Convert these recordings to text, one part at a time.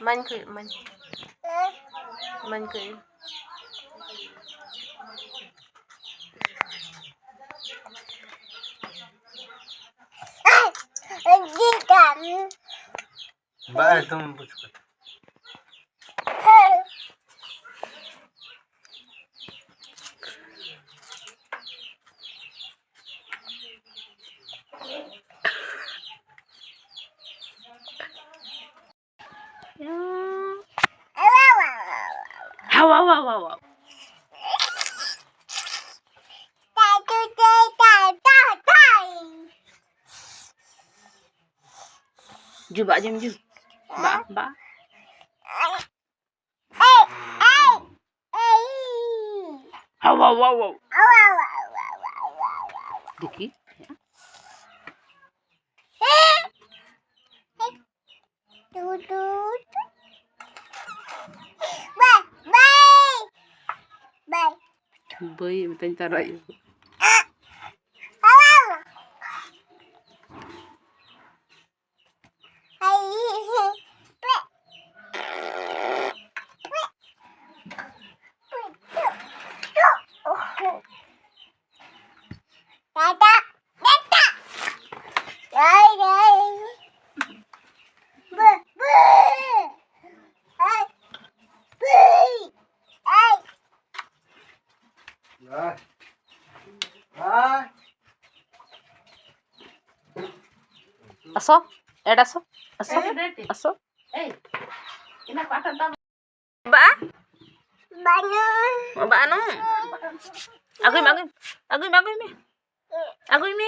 Main kayo, main. Main kayo. Ba, तुम पूछ कर Hawa, hawa, hawa. Ju, ba, jom, ju. Ba, ba. Hawa, hawa, hawa. Dikit. Bayi, minta tarik. Aso, aso, aso, aso. Ba? Ba ano? Agoy, agoy, agoy, agoy mi. Agoy mi.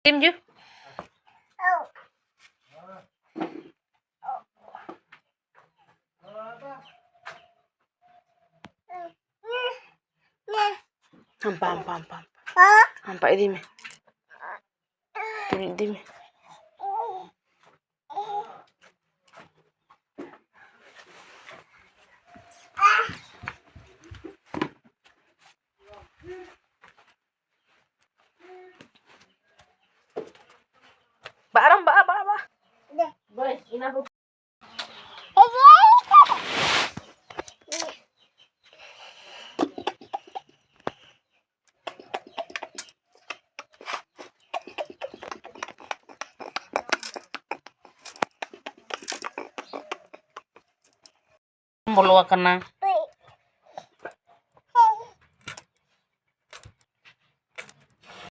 Tim ju. Hampa. Hampa ini mi. Dimi. Barang ba. Boy, ina po. Bolo ka na.